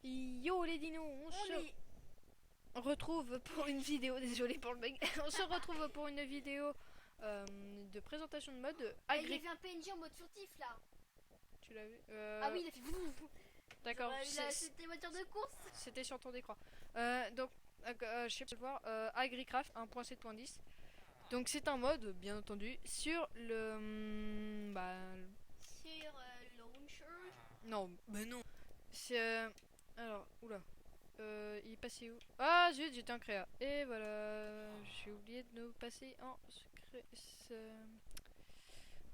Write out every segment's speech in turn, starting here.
Yo les dinos, on retrouve pour une vidéo, désolé pour le bug, on se retrouve pour une vidéo de présentation de mode Il y avait un PNJ en mode furtif là. Tu l'as vu Ah oui, il a fait D'accord, c'était voiture de course. c'était sur ton écran. Donc, je sais pas le voir, AgriCraft 1.7.10. Donc c'est un mode, bien entendu, sur le... Sur launcher. Non, mais non. C'est... alors, oula. Il est passé où? Ah zut, j'étais en créa. Et voilà, j'ai oublié de nous passer en secret.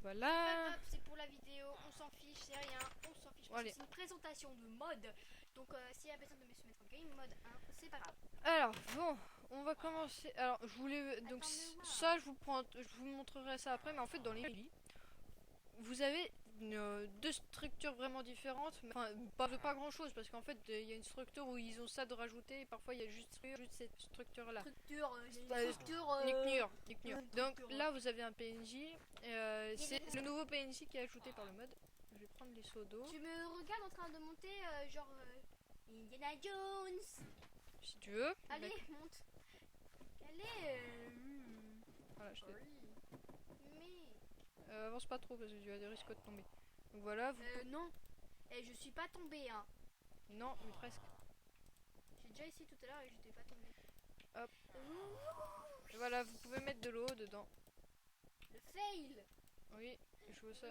Voilà. C'est pour la vidéo, on s'en fiche, c'est rien, on s'en fiche. Parce que c'est une présentation de mode. Donc s'il y a besoin de me soumettre en game mode 1, c'est pas grave. Alors, bon, on va commencer. Alors, je voulais... Donc ça, je vous montrerai ça après. Mais en fait, dans les vous avez deux structures vraiment différentes, enfin pas grand chose parce qu'en fait il y a une structure où ils ont ça de rajouter et parfois il y a juste cette structure là. Donc là vous avez un PNJ, c'est le nouveau PNJ qui est ajouté par le mode. Je vais prendre les seaux d'eau. Tu me regardes en train de monter genre Indiana Jones. Si tu veux. Allez, monte. Allez. Voilà, je avance pas trop parce que tu as des risques de tomber. Donc voilà. Non. Je suis pas tombée hein. Non, mais presque. J'ai déjà essayé tout à l'heure et j'étais pas tombée. Hop. Et voilà, vous pouvez mettre de l'eau dedans. Le fail. Oui, je veux ça.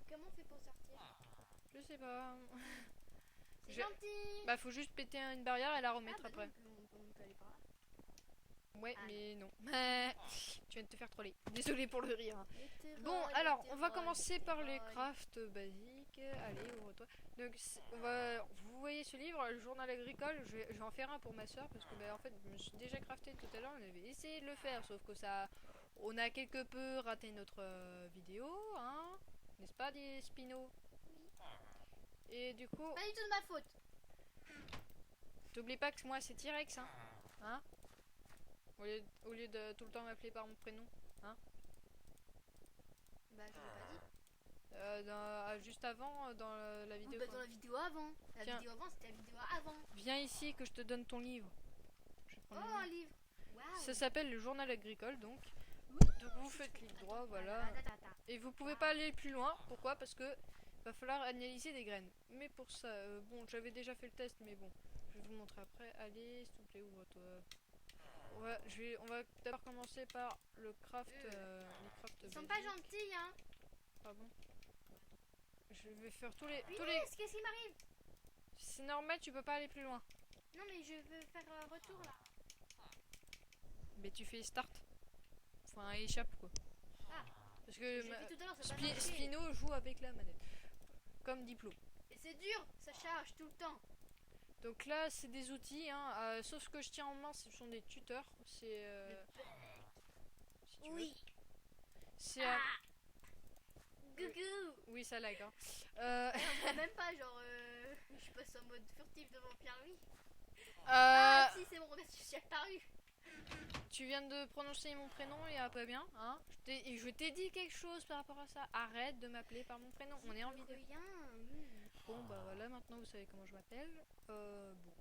Comment on fait pour sortir? Je sais pas. C'est gentil. Bah faut juste péter une barrière et la remettre après. Non, on peut aller par là. Ouais, mais non. Tu viens de te faire troller. Désolé pour le rire. Bon, alors, on va commencer par les crafts basiques. Allez, ouvre-toi. Donc, vous voyez ce livre, le journal agricole. Je vais en faire un pour ma soeur parce que, en fait, je me suis déjà crafté tout à l'heure. On avait essayé de le faire, sauf que on a quelque peu raté notre vidéo, hein. N'est-ce pas, des Spino? Et du coup. Pas du tout de ma faute. T'oublies pas que moi, c'est T-Rex, hein. Au lieu de tout le temps m'appeler par mon prénom, hein. Bah je l'ai pas dit. Juste avant, dans la vidéo. Dans la vidéo avant. Vidéo avant, c'était la vidéo avant. Viens ici que je te donne ton livre. Un livre. Wow. Ça s'appelle le journal agricole, donc. Donc vous faites clic droit, voilà. Et vous pouvez pas aller plus loin. Pourquoi? Parce que va falloir analyser des graines. Mais pour ça, bon, j'avais déjà fait le test, mais bon, je vais vous montrer après. Allez, s'il te plaît, ouvre-toi. On va d'abord commencer par le craft. Ils sont pas gentils, hein. Ah bon? Je vais faire tous les. Qu'est-ce qui m'arrive? C'est normal, tu peux pas aller plus loin. Non, mais je veux faire un retour là. Mais tu fais start. Enfin, échappe quoi. Ah. Parce que tout à l'heure, Spino joue avec la manette. Comme Diplo. Et c'est dur, ça charge tout le temps. Donc là, c'est des outils, sauf ce que je tiens en main, ce sont des tuteurs. C'est. Si oui. C'est. Coucou. Oui, ça lag. Même pas, genre, je passe en mode furtif devant Pierre-Louis. Si, c'est bon, je suis apparu. Tu viens de prononcer mon prénom et après bien, hein. Je t'ai dit quelque chose par rapport à ça. Arrête de m'appeler par mon prénom. On est en vidéo. Bon, bah voilà, maintenant vous savez comment je m'appelle. Bon.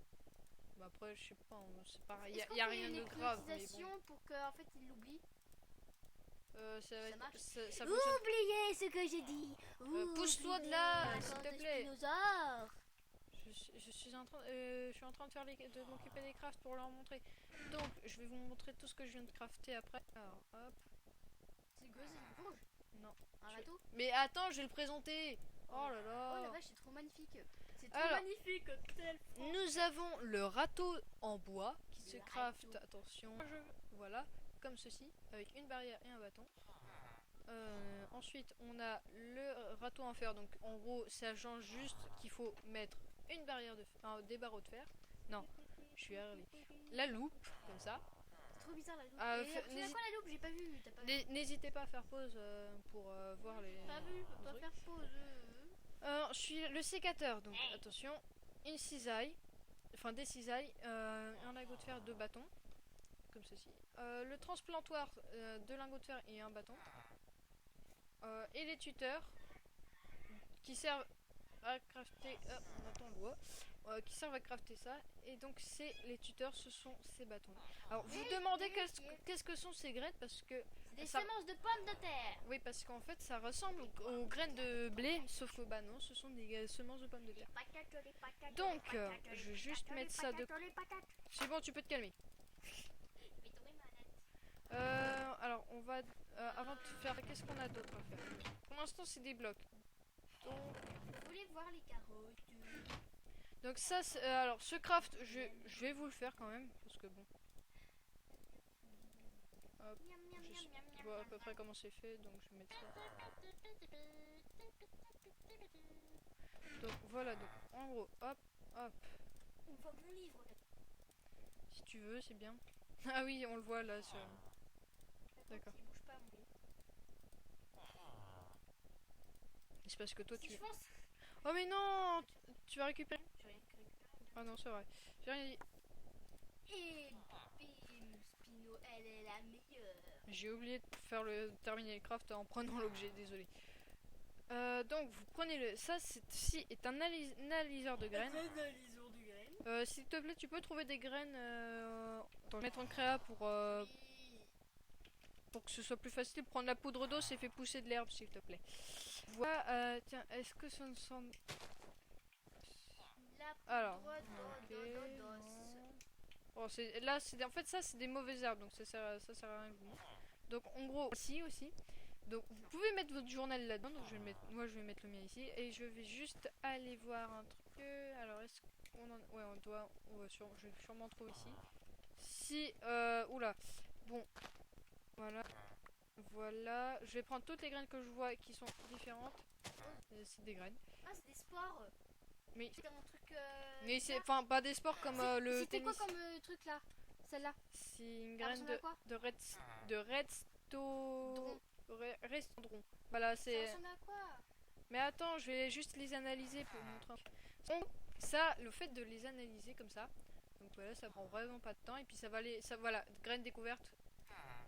Bah après, je sais pas, c'est pareil. Y a rien de grave. Mais bon. Pour qu'en fait il l'oublie. Ça marche. Oubliez ce que j'ai dit. Pousse-toi de là, s'il te plaît. Je suis en train de m'occuper des crafts pour leur montrer. Donc, je vais vous montrer tout ce que je viens de crafter après. Alors, hop. C'est quoi, c'est une bouge? Non. Un bateau? Mais attends, je vais le présenter. Oh là là. Oh la vache, c'est trop magnifique. C'est trop magnifique. Nous avons le râteau en bois qui se crafte. Attention. Voilà, comme ceci, avec une barrière et un bâton. Ensuite, on a le râteau en fer. Donc, en gros, ça change juste qu'il faut mettre une barrière de fer, des barreaux de fer. Non, je suis early. La loupe, comme ça. C'est trop bizarre la loupe. C'est quoi la loupe? J'ai pas vu. N'hésitez pas à faire pause pour voir les. Pas vu, pas faire pause. Je suis le sécateur, donc attention, une cisaille, enfin des cisailles, un lingot de fer, deux bâtons, comme ceci. Le transplantoir, deux lingots de fer et un bâton. Et les tuteurs qui servent à crafter, on entend le doigt, qui servent à crafter ça. Et donc c'est les tuteurs, ce sont ces bâtons. Alors vous demandez qu'est-ce que sont ces graines parce que des semences de pommes de terre. Oui, parce qu'en fait ça ressemble aux graines de blé, sauf que bah non, ce sont des semences de pommes de terre. Donc je vais juste mettre ça de. C'est bon, tu peux te calmer. Alors on va avant de faire, qu'est-ce qu'on a d'autre à faire? Pour l'instant c'est des blocs. Donc vous voulez voir les carottes? Donc ça alors ce craft je vais vous le faire quand même parce que bon. Hop, je vois à peu près comment c'est fait, donc je vais mettre ça. Donc voilà, donc en gros, hop, hop. On voit mon livre. Si tu veux, c'est bien. Ah oui, on le voit là sur. D'accord. C'est parce que toi tu. Oh mais non, tu vas récupérer. Ah non, c'est vrai. J'ai rien dit. Et bim, Spino, elle est la meilleure. J'ai oublié de faire terminer le craft en prenant l'objet, désolé. Donc vous prenez le. Ça ceci est un analyseur de graines. S'il te plaît, tu peux trouver des graines. Mettre en créa pour que ce soit plus facile. Prendre la poudre d'eau, c'est fait pousser de l'herbe, s'il te plaît. Voilà. Tiens, est-ce que ce ne semble. Alors. Okay, bon, là, en fait, ça c'est des mauvaises herbes, donc ça sert à rien. Donc en gros, ici aussi. Donc vous pouvez mettre votre journal là-dedans. Donc moi je vais mettre le mien ici et je vais juste aller voir un truc. Alors est-ce qu'on en, ouais, je vais sûrement trouver ici. Si, oula, bon, voilà, je vais prendre toutes les graines que je vois qui sont différentes. C'est des graines. Ah, c'est des sports. Mais c'est comme un truc. Mais c'est, enfin, pas des sports comme le c'était tennis. quoi comme truc là? Celle-là. C'est une graine de redstone. Voilà, c'est. Ça ressemble à quoi? Mais attends, je vais juste les analyser pour montrer. Donc, ça, le fait de les analyser comme ça, donc voilà, ça prend vraiment pas de temps. Et puis ça va voilà, graines découvertes.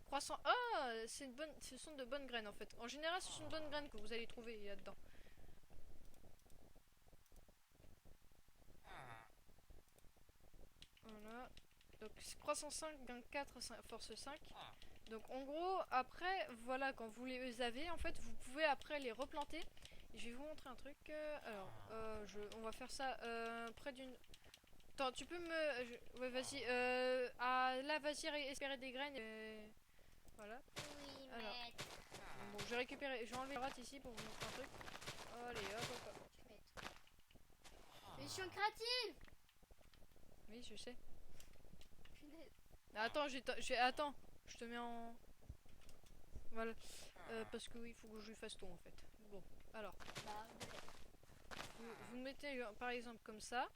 Croissant. Ah, ce sont de bonnes graines en fait. En général, ce sont de bonnes graines que vous allez trouver là-dedans. Voilà. Donc croissance 5, gain 4, force 5. Donc en gros, après, voilà, quand vous les avez, en fait, vous pouvez après les replanter. Et je vais vous montrer un truc. Alors, on va faire ça près d'une... Attends, tu peux me... Ouais, vas-y. Là, vas-y, espérer des graines. Voilà. Oui, alors, bon, j'ai récupéré... J'ai enlevé la rate ici pour vous montrer un truc. Allez, hop. Mais je suis créative. Oui, je sais. Punaise. Attends, attends, je te mets en... Voilà. Parce que oui, il faut que je lui fasse tout en fait. Bon, alors. Vous mettez par exemple comme ça.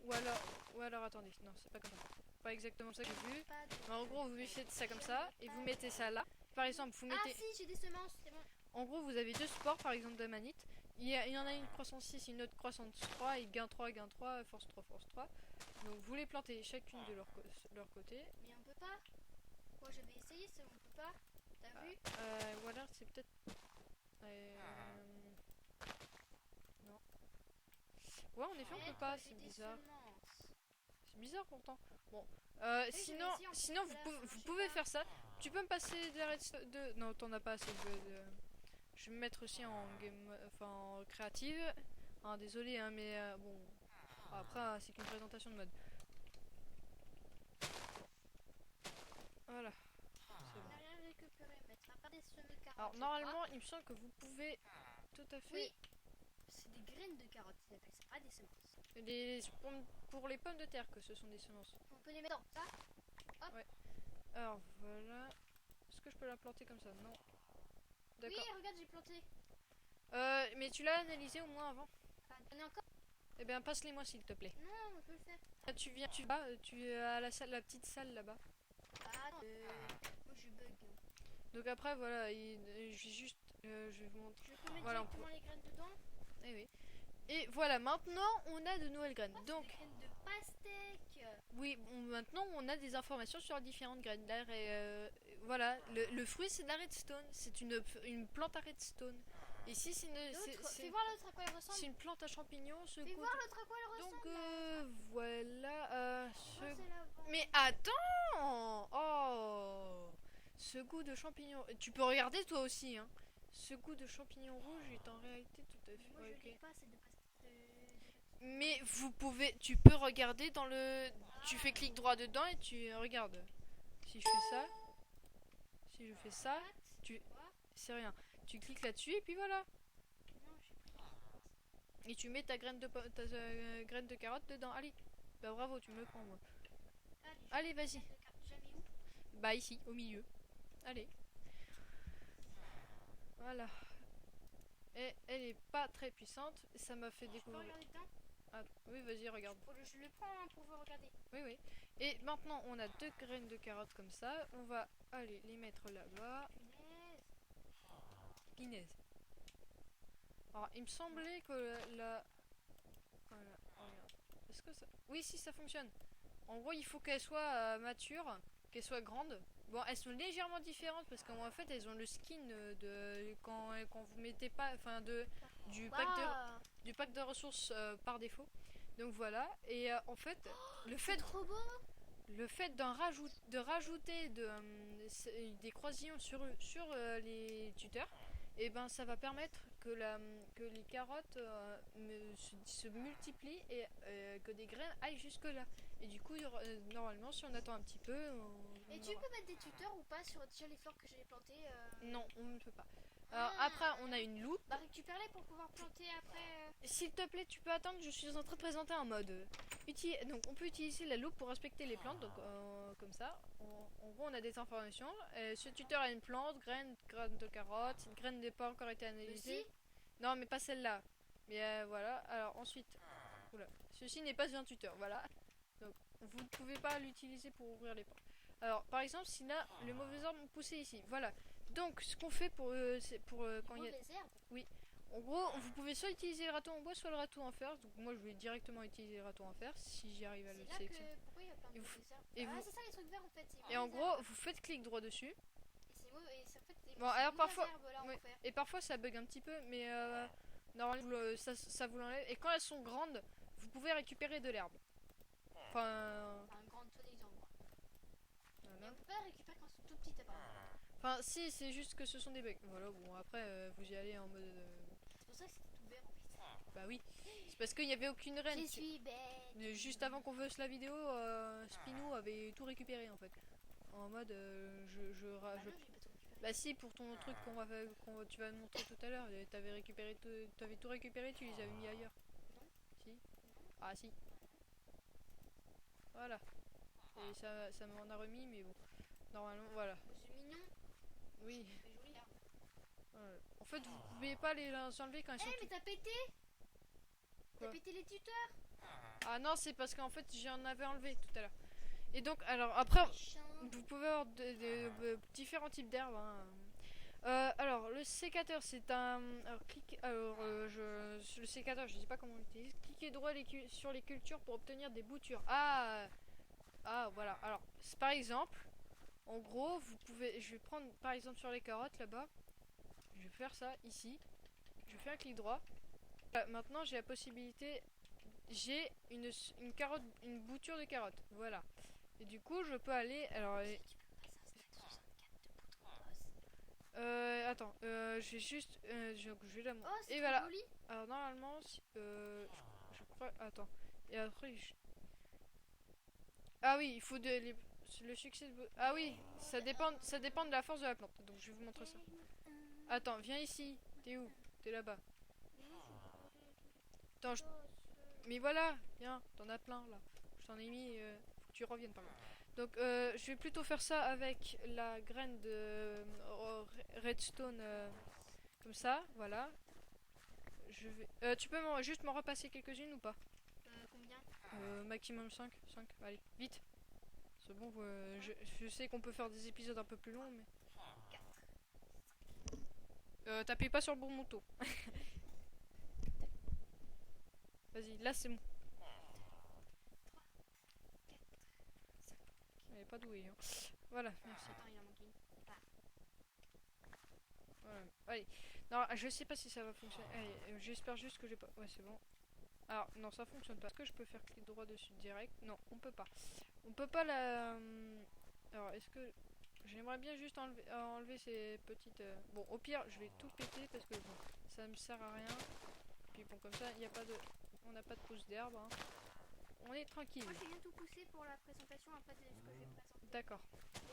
Ou alors attendez, non, c'est pas comme ça. Pas exactement ça que j'ai vu. Mais en gros, vous faites ça comme ça et vous mettez ça là. Par exemple, vous mettez... Ah si, j'ai des semences, c'est bon. En gros, vous avez deux sports, par exemple de manite. Il y en a une croissance 6, une autre croissance 3, et gain 3, force 3, force 3. Donc vous les plantez chacune de leur côté. Mais on peut pas. Moi j'avais essayé, ça on peut pas. T'as vu? Ou alors c'est peut-être... Non. Ouais, en effet, on peut pas, c'est bizarre. C'est bizarre pourtant. Bon, sinon vous pouvez faire ça. Tu peux me passer de la redstone de... Non, t'en as pas assez de... Je vais me mettre aussi en en créative. Ah, désolé, hein, mais bon. Après, c'est qu'une présentation de mode. Voilà. C'est bon. Alors, normalement, il me semble que vous pouvez tout à fait... Oui. C'est des graines de carottes, ils appellent ça, pas des semences. Pour les pommes de terre que ce sont des semences. On peut les mettre dans ça. Hop. Ouais. Alors, voilà. Est-ce que je peux la planter comme ça? Non. Oui, regarde, j'ai planté. Mais tu l'as analysé au moins avant? J'en ai encore. Eh bien, passe-les-moi s'il te plaît. Non, on peut le faire. Ah, tu es à la salle, la petite salle là-bas. Ah non, moi je bug. Donc après, voilà, je vais juste... je vais vous montrer. Je peux mettre directement les graines dedans. Eh oui. Et voilà, maintenant, on a de nouvelles graines. Donc, des graines de pastèque. Oui, maintenant, on a des informations sur différentes graines d'air. Et voilà, le fruit, c'est de la redstone. C'est une plante à redstone. Ici, c'est Fais voir l'autre à quoi elle ressemble. une plante à champignons. Fais voir l'autre à quoi elle ressemble. Donc voilà. Moi, c'est là. Mais attends! Oh! Ce goût de champignons. Tu peux regarder toi aussi, hein. Ce goût de champignons rouges est en réalité tout à fait. Moi, Ouais, je l'ai ok. pas, c'est de. Mais tu peux regarder dans le. Tu fais clic droit dedans et tu regardes. Si je fais ça, si je fais ça, c'est rien. Tu cliques là-dessus et puis voilà. Non, j'ai pris. Et tu mets ta graine de carotte dedans. Allez. Bah bravo, tu me le prends moi. Allez, vas-y. J'avais où? Bah ici, au milieu. Allez. Voilà. Et elle est pas très puissante. Ça m'a fait Je peux découvrir. regarder dedans? Ah, oui, vas-y, regarde. Je le prends hein, pour vous regarder. Oui, oui. Et maintenant, on a 2 graines de carotte comme ça. On va aller les mettre là-bas. Punaise. Punaise. Alors, il me semblait que la... Voilà, regarde. Est-ce que ça... Oui, si, ça fonctionne. En gros, il faut qu'elle soit mature, qu'elle soit grande. Bon, elles sont légèrement différentes parce qu'en fait, elles ont le skin de quand vous mettez pas, enfin du pack de ressources par défaut. Donc voilà. Et en fait, le fait Trop beau. le fait de rajouter des croisillons sur les tuteurs, et ben ça va permettre que les carottes se multiplient et que des graines aillent jusque là. Et du coup, normalement, si on attend un petit peu, Et tu peux mettre des tuteurs ou pas sur déjà les fleurs que j'ai plantées non, on ne peut pas. Alors après, on a une loupe. Bah récupère-les pour pouvoir planter après. S'il te plaît, tu peux attendre, je suis en train de présenter un mode. Donc on peut utiliser la loupe pour inspecter les plantes, donc comme ça. En gros, on a des informations. Ce tuteur a une plante, graine de carotte, cette graine n'a pas encore été analysée. Non, mais pas celle-là. Mais voilà. Alors ensuite, oula, ceci n'est pas un tuteur, voilà. Donc vous ne pouvez pas l'utiliser pour ouvrir les portes. Alors par exemple, si là, le mauvais arbre poussé ici, voilà. Donc ce qu'on fait pour quand il y a... Les herbes. Oui. En gros, vous pouvez soit utiliser le râteau en bois, soit le râteau en fer. Donc moi, je vais directement utiliser le râteau en fer si j'y arrive à le sélectionner. Pourquoi il y a plein de mauvaises herbes? Ah, c'est ça les trucs verts en fait. Et en gros, vous faites clic droit dessus. Et c'est mauvais. Et en fait, Bon, alors parfois, oui. et parfois ça bug un petit peu, mais normalement ça vous l'enlève. Et quand elles sont grandes, vous pouvez récupérer de l'herbe. Enfin, grande soi-disant. voilà. Mais on peut pas les récupérer quand elles sont tout petites apparemment. Enfin, si, c'est juste que ce sont des bugs. Voilà, bon, après, vous y allez en mode. C'est pour ça que c'était tout vert en fait. Bah oui, c'est parce qu'il n'y avait aucune reine. Je suis bête. Juste avant qu'on fasse la vidéo, Spino avait tout récupéré en fait. En mode, Non, j'ai pas tout récupéré. Bah si, pour ton truc tu vas me montrer tout à l'heure, t'avais tout récupéré, tu les avais mis ailleurs. Non. Si. Ah si. Voilà. Et ça m'en a remis, mais bon. Normalement, voilà. C'est mignon. Oui. C'est joli là. Voilà. En fait, vous pouvez pas les enlever quand ils sont Mais t'as pété. Quoi? T'as pété les tuteurs. Ah non, c'est parce qu'en fait, j'en avais enlevé tout à l'heure. Et donc, alors après, vous pouvez avoir différents types d'herbes. Hein. Alors, le sécateur, c'est un. Le sécateur, je sais pas comment on l'utilise. Cliquez droit sur les cultures pour obtenir des boutures. Ah, voilà. Alors, par exemple, en gros, vous pouvez. Je vais prendre par exemple sur les carottes là-bas. Je vais faire ça ici. Je fais un clic droit. Maintenant, j'ai la possibilité. J'ai une carotte, une bouture de carotte. Voilà. Et du coup, je peux aller. Alors. Attends, je vais juste. Je vais la montrer. Oh, et voilà. joli. Alors, normalement, je crois. Attends. Et après. Ah oui, il faut le succès de. Ah oui, ça dépend de la force de la plante. Donc, je vais vous montrer ça. Attends, viens ici. T'es où? T'es là-bas. Attends, mais voilà, viens, t'en as plein là. Je t'en ai mis. Faut que tu reviennes par contre. Donc je vais plutôt faire ça avec la graine de redstone comme ça, voilà. Tu peux juste m'en repasser quelques-unes ou pas? Combien? Maximum 5, allez, vite. C'est bon, je sais qu'on peut faire des épisodes un peu plus longs, mais... T'appuies pas sur le bon mouton. Vas-y, là c'est bon. Elle est pas douée. Hein. Voilà, merci. Attends, il en manque une. Voilà. Allez. Non, je sais pas si ça va fonctionner. J'espère juste que j'ai pas... Ouais, c'est bon. Alors, non, ça fonctionne pas. Est-ce que je peux faire clic droit dessus direct? Non, on peut pas. On peut pas la... Alors, est-ce que... J'aimerais bien juste enlever ces petites... Bon, au pire, je vais tout péter parce que bon, ça me sert à rien. Puis bon, comme ça, il n'y a pas de... On n'a pas de pouce d'herbe. Hein. On est tranquille. Moi, j'ai bien tout poussé pour la présentation. Après, c'est ce que je vais présenter. D'accord.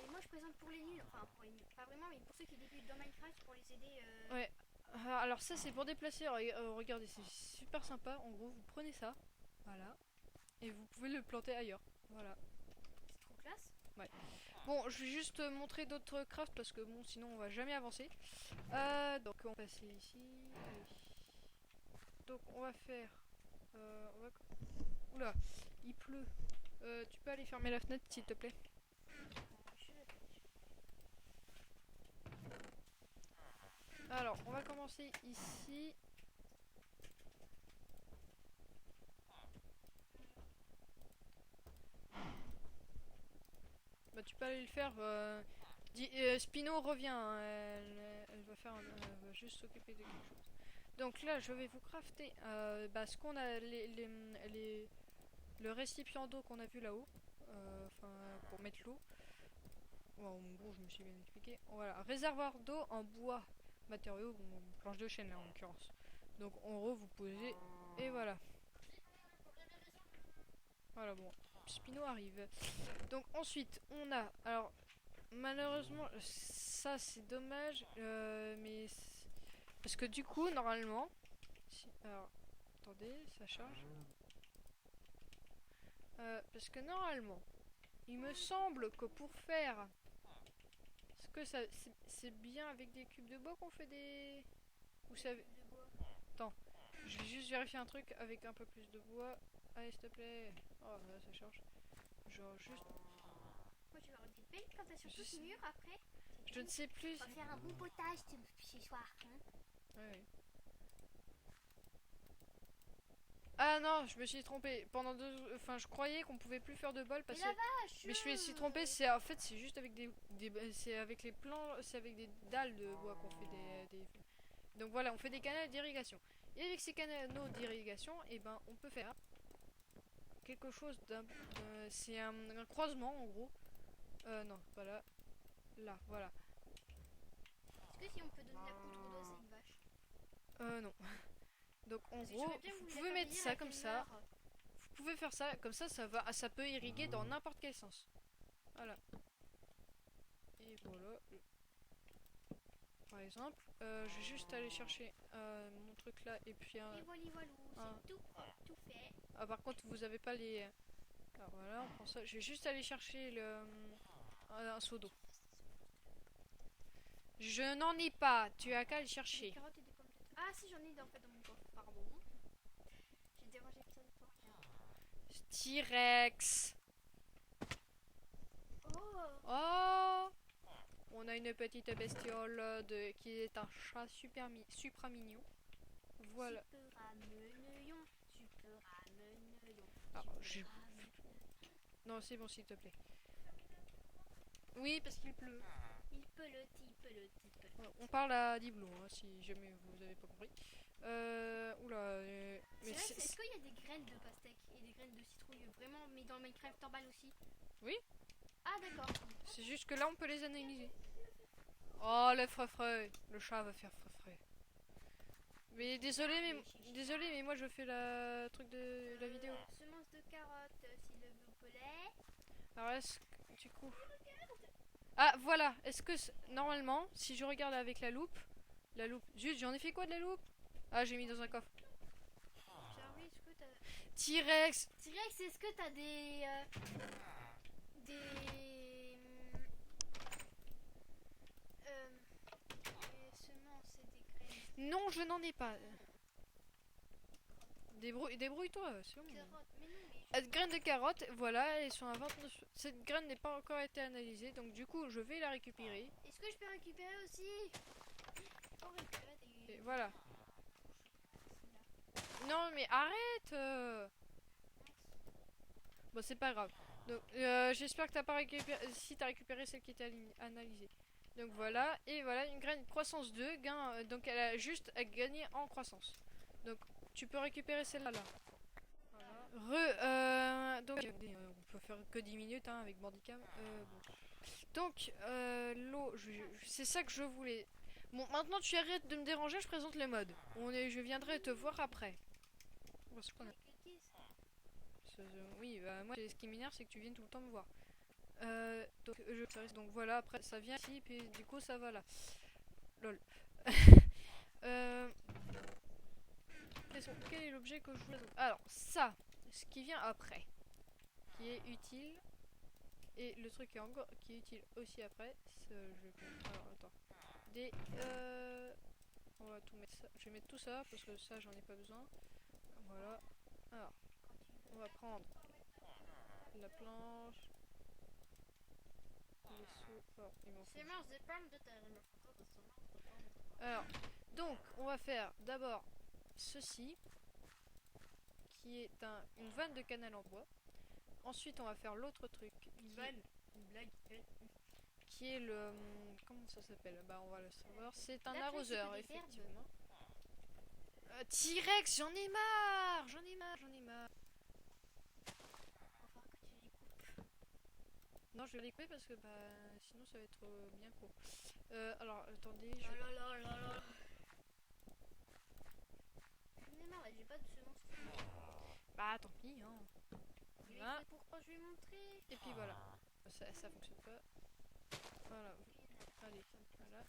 Et moi, je présente pour les nuls. Enfin, pour les nuls. Pas vraiment, mais pour ceux qui débutent dans Minecraft, pour les aider. Ouais. Alors ça, c'est pour déplacer. Regardez, c'est super sympa. En gros, vous prenez ça. Voilà. Et vous pouvez le planter ailleurs. Voilà. C'est trop classe. Ouais. Bon, je vais juste montrer d'autres crafts parce que bon, sinon on va jamais avancer. Donc on va passer ici. Allez. Donc on va faire. Oula, il pleut. Tu peux aller fermer la fenêtre s'il te plaît. Alors, on va commencer ici. Bah, tu peux aller le faire. Spino revient. Hein, elle va faire. Elle va juste s'occuper de quelque chose. Donc là, je vais vous crafter ce qu'on a le récipient d'eau qu'on a vu là-haut. Enfin, pour mettre l'eau. Bon, en gros, je me suis bien expliqué. Voilà, réservoir d'eau en bois. Matériaux, bon, planche de chêne là en l'occurrence. Donc en gros, vous posez. Et voilà. Voilà, bon. Spino arrive. Donc ensuite, on a. Alors, malheureusement, ça c'est dommage. Mais. Parce que du coup, normalement. Alors, attendez, ça charge. Parce que normalement, il me semble que pour faire. Est-ce que ça. C'est bien avec des cubes de bois qu'on fait des. Ou ça. Attends, je vais juste vérifier un truc avec un peu plus de bois. Allez, s'il te plaît. Oh, là, ça charge. Genre, juste. Moi, je vais avoir des belles plantations toutes mûres après. Je ne sais plus. On va faire un bon potage ce soir. Hein. Ouais. Ah non, je me suis trompé. Pendant enfin, je croyais qu'on pouvait plus faire de bol parce que. Mais je me suis trompé. C'est en fait, c'est juste avec c'est avec les plans, c'est avec des dalles de bois qu'on fait des. Donc voilà, on fait des canaux d'irrigation. Et avec ces canaux d'irrigation, et ben, on peut faire quelque chose d'un. C'est un croisement en gros. Non, pas là. Là, voilà. Est-ce que si on peut donner la poudre d'eau à une vache? Non. Donc en gros, vous pouvez mettre ça comme ça. Vous pouvez faire ça comme ça, ça peut irriguer dans n'importe quel sens. Voilà. Et voilà. Par exemple, je vais juste aller chercher mon truc là et puis un. Et voilà, c'est tout fait. Ah par contre, vous avez pas les. Alors voilà, on prend ça. Je vais juste aller chercher un seau d'eau. Je n'en ai pas. Tu as qu'à le chercher. Ah si, j'en ai en fait dans mon coffre. Pardon. J'ai dérangé personne de toi. T-Rex. Oh. On a une petite bestiole qui est un chat supra mignon. Voilà. Alors, non, c'est bon s'il te plaît. Oui, parce qu'il pleut. Il pelote. On parle à Diblo, hein, si jamais vous avez pas compris. Oula. Mais est-ce qu'il y a des graines de pastèque et des graines de citrouille vraiment, mais dans Minecraft normal aussi? Oui. Ah d'accord. C'est juste que là on peut les analyser. Oh le frefreux. Le chat va faire frefreux. Mais désolé mais moi je fais la truc de la vidéo. Semence de carottes s'il vous plaît. Alors est-ce que du coup. Ah voilà, est-ce que normalement si je regarde avec la loupe. Juste j'en ai fait quoi de la loupe? Ah j'ai mis dans un coffre. Charlie, est-ce que t'as. T-Rex, est-ce que t'as des semences et des graines? non je n'en ai pas. Débrouille-toi, c'est bon. Carottes, mais non, Graines de carottes, voilà, elles sont à 29. Cette graine n'est pas encore été analysée, donc du coup je vais la récupérer. Est-ce que je peux récupérer aussi? Et voilà. Non mais arrête. Bon c'est pas grave. Donc j'espère que t'as pas récupéré. Si t'as récupéré celle qui était analysée. Donc voilà, et voilà une graine croissance 2, gain, donc elle a juste à gagner en croissance. Donc tu peux récupérer celle-là là. Voilà. Donc on peut faire que 10 minutes hein, avec Bandicam. Bon. Donc l'eau, c'est ça que je voulais. Bon, maintenant tu arrêtes de me déranger, je présente le mode. Je viendrai te voir après. Oui, bah, moi ce qui m'énerve c'est que tu viennes tout le temps me voir. Donc voilà, après ça vient ici, puis du coup ça va là. Lol. Quel est l'objet que je voulais... Alors ça, ce qui vient après, qui est utile, et le truc qui est utile aussi après, alors attends, on va tout mettre ça. Je vais mettre tout ça parce que ça j'en ai pas besoin. Voilà. Alors, on va prendre la planche. Alors, donc, on va faire d'abord ceci, qui est une vanne de canal en bois. Ensuite, on va faire l'autre truc. Une blague. Qui est le... Comment ça s'appelle? Bah, on va le savoir. C'est un arroseur, effectivement. T-Rex, j'en ai marre. Non, je vais les couper parce que bah sinon ça va être bien court. Alors attendez. J'en ai marre, j'ai pas de semence. Bah tant pis hein. Voilà. Pourquoi je vais montrer. Et puis voilà. Ça fonctionne pas. Voilà. Allez, voilà.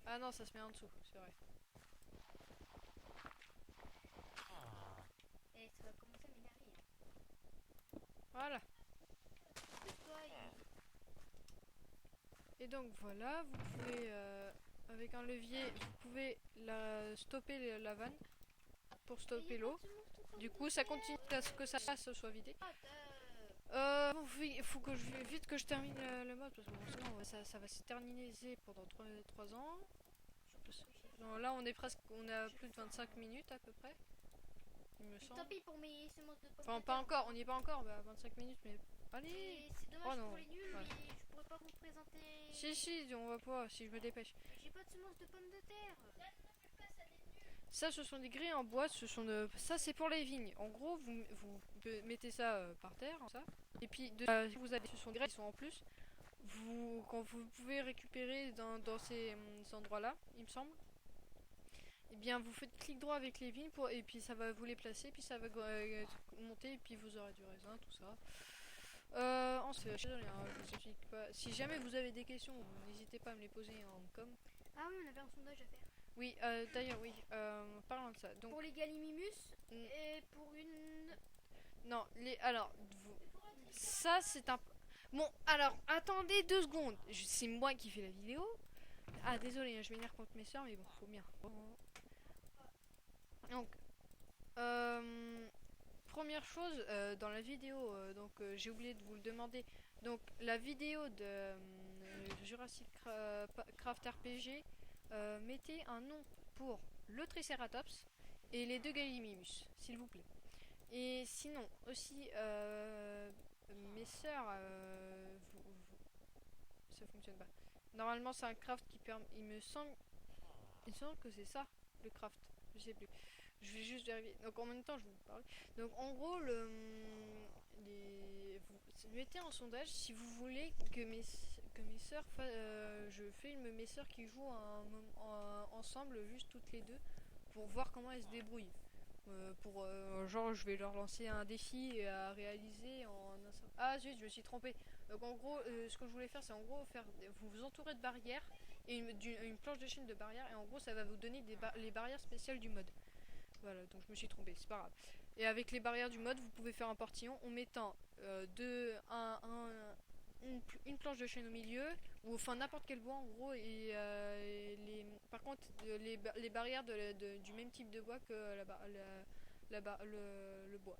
Ah non, ça se met en dessous, c'est vrai. Et ça va commencer à m'énerver. Voilà. Et donc voilà, vous pouvez avec un levier, vous pouvez stopper la vanne pour stopper l'eau. Du coup, ça continue à ce que ça soit vidé. Il faut que vite que je termine le mode parce que bon, sinon ça va s'éterniser pendant 3 ans. Non, là on a plus de 25 minutes à peu près. Il me semble. Tant pis pour mes semences de pommes. Enfin pas encore, on n'y est pas encore, 25 minutes mais allez. C'est dommage pour les nuls, mais je pourrais pas vous présenter. Si, on va pas si je me dépêche. J'ai pas de semences de pommes de terre. Ça, ce sont des grilles en bois. Ça, c'est pour les vignes. En gros, vous mettez ça par terre, ça. Et puis, vous avez, ce sont des grilles qui sont en plus. Quand vous pouvez récupérer dans ces endroits-là, il me semble. Eh bien, vous faites clic droit avec les vignes et puis ça va vous les placer, puis ça va monter, et puis vous aurez du raisin, tout ça. Ensuite, je vous explique pas. Si jamais vous avez des questions, n'hésitez pas à me les poser en com. Ah oui, on avait un sondage à faire. Oui, d'ailleurs, oui, parlant de ça. Donc, pour les Gallimimus et pour une... Non, ça c'est un... Bon, alors, attendez 2 secondes. C'est moi qui fais la vidéo. Ah, désolé, je m'énerve contre mes soeurs, mais bon, faut bien. Donc, première chose, dans la vidéo, j'ai oublié de vous le demander. Donc, la vidéo de Jurassic Craft RPG, mettez un nom pour le Triceratops et les 2 Gallimimus, s'il vous plaît. Et sinon, aussi, mes sœurs, ça fonctionne pas. Normalement, c'est un craft qui permet. Il me semble que c'est ça, le craft. Je sais plus. Je vais juste vérifier. Donc en même temps, je vais vous parler. Donc en gros, vous mettez en sondage si vous voulez que mes sœurs, je filme mes sœurs qui jouent ensemble, juste toutes les deux, pour voir comment elles se débrouillent. Genre je vais leur lancer un défi à réaliser en un seul... Ah zut, je me suis trompée. Donc en gros, ce que je voulais faire, c'est en gros vous entourer de barrières et une planche de chaîne de barrières, et en gros ça va vous donner les barrières spéciales du mode. Voilà, donc je me suis trompée, c'est pas grave. Et avec les barrières du mode, vous pouvez faire un portillon en mettant une planche de chaîne au milieu, ou enfin n'importe quel bois en gros, et par contre les barrières du même type de bois que le bois.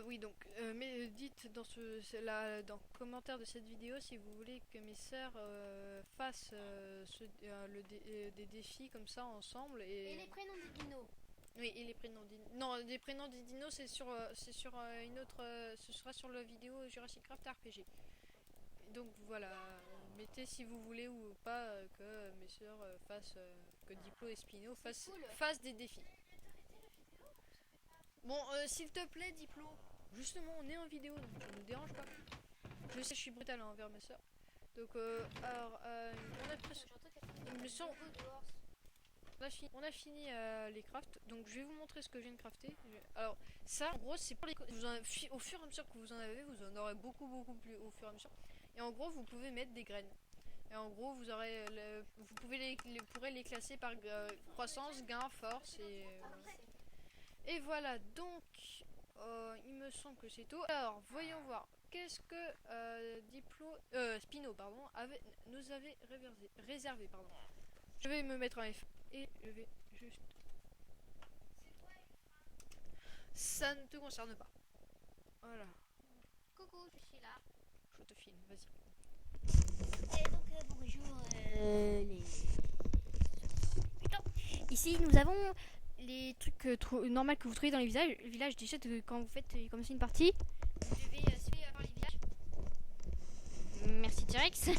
Oui, donc mais dites dans dans le commentaire de cette vidéo si vous voulez que mes sœurs fassent des défis comme ça ensemble. Et les prénoms des dinos. Oui, et les prénoms des... Non, les prénoms des dinos, c'est sur une autre... ce sera sur la vidéo Jurassic Craft RPG. donc voilà, mettez si vous voulez ou pas que mes soeurs fassent, que Diplo et Spino fassent des défis. Bon, s'il te plaît, Diplo, justement, on est en vidéo, donc ça ne dérange pas. Je sais, je suis brutale envers mes soeurs. Donc, alors, on a presque. Il me semble. On a fini les crafts, donc je vais vous montrer ce que je viens de crafter. Alors, ça, en gros, c'est pour les. Au fur et à mesure que vous en avez, vous en aurez beaucoup plus au fur et à mesure. Et en gros, vous pouvez mettre des graines. Et en gros, vous aurez, vous pourrez les classer par croissance, gain, force et voilà. Donc, il me semble que c'est tout. Alors, voyons voir. Qu'est-ce que Spino, pardon, nous avait réservé, pardon. Je vais me mettre en F et je vais juste. Ça ne te concerne pas. Voilà. Coucou, je suis là. Je te filme, vas-y. Et donc bonjour les. Ici nous avons les trucs normaux que vous trouvez dans les villages. Déjà quand vous faites commencer une partie, vous devez suivre par les villages. Merci T-Rex.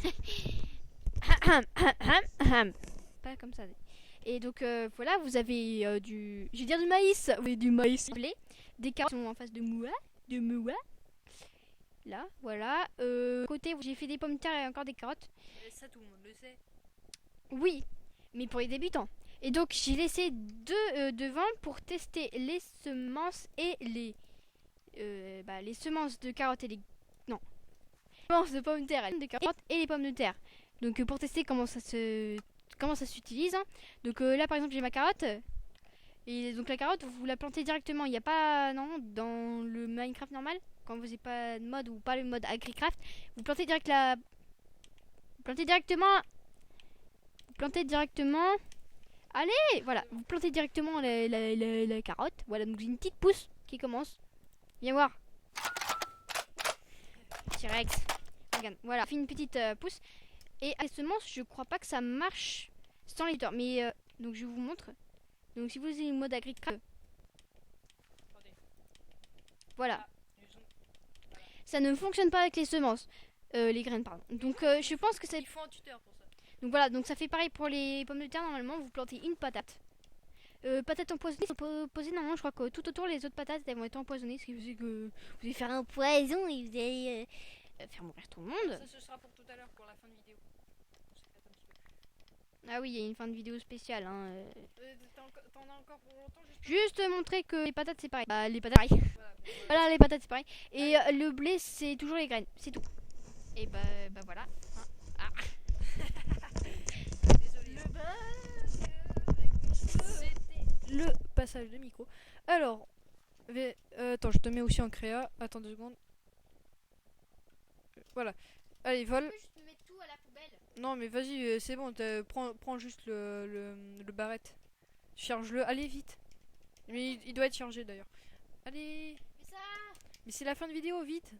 Pas comme ça. Et donc voilà, vous avez du, je vais dire du maïs, oui, du maïs, des carottes qui sont en face de moi. Là, voilà. Côté, j'ai fait des pommes de terre et encore des carottes. Ça, tout le monde le sait. Oui, mais pour les débutants. Et donc, j'ai laissé deux devant pour tester les semences et les semences de carottes et les... Non. Les semences de pommes de terre et les pommes de terre. Donc, pour tester comment ça s'utilise. Hein. Donc là, par exemple, j'ai ma carotte. Et donc la carotte, vous la plantez directement. Il n'y a pas, non, dans le Minecraft normal, quand vous n'avez pas de mode ou pas le mode AgriCraft, vous plantez directement. Allez, voilà, vous plantez directement la carotte. Voilà, donc j'ai une petite pousse qui commence. Viens voir. T-Rex. Regarde, voilà, fait une petite pousse. Et les semences, je crois pas que ça marche sans les éditeurs. Mais donc je vous montre. Donc si vous avez le mode AgriCraft, voilà. Ça ne fonctionne pas avec les semences, les graines pardon. Donc je pense que il faut un tuteur pour ça. Donc voilà, donc ça fait pareil pour les pommes de terre. Normalement, vous plantez une patate. Patates empoisonnées sont posées normalement. Je crois que tout autour les autres patates elles vont être empoisonnées, ce qui veut dire que vous allez faire un poison et vous allez faire mourir tout le monde. Ça ce sera pour tout à l'heure, pour la fin de vidéo. Ah oui, il y a une fin de vidéo spéciale. Hein. T'en as encore pour longtemps? Juste montrer que les patates c'est pareil. Bah les patates pareil. Voilà, les patates c'est pareil. Et le blé c'est toujours les graines, c'est tout. Et bah voilà. Ah. Désolé. C'était le passage de micro. Alors, attends, je te mets aussi en créa. Attends 2 secondes. Voilà. Allez, vol. Tu peux juste mettre tout à la poubelle. Non mais vas-y, c'est bon, prends juste le barrette. Charge-le, allez vite. Mais il doit être chargé d'ailleurs. Allez. Mais ça. Mais c'est la fin de vidéo, vite.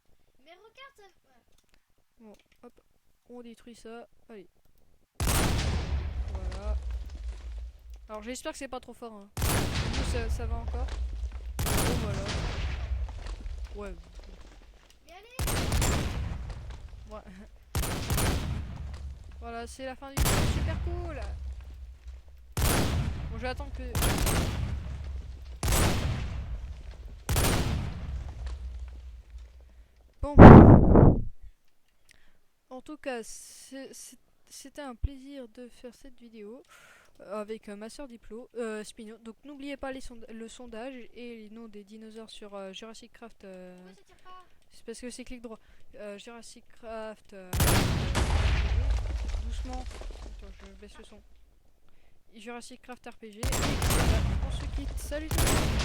Mais regarde ça. Bon, hop, on détruit ça. Allez. Voilà. Alors j'espère que c'est pas trop fort. Hein. Nous, ça va encore. Bon voilà. Ouais. Mais allez. Ouais. Voilà, c'est la fin du vidéo, super cool. Bon, je vais attendre que... Bon. En tout cas, c'était un plaisir de faire cette vidéo avec ma soeur Diplo, Spino. Donc n'oubliez pas le sondage et les noms des dinosaures sur Jurassic Craft. Pourquoi ça tire pas? C'est parce que c'est clic droit. Jurassic Craft... doucement. Attends, je baisse le son. Jurassic Craft RPG. Et voilà, on se quitte. Salut tout le monde.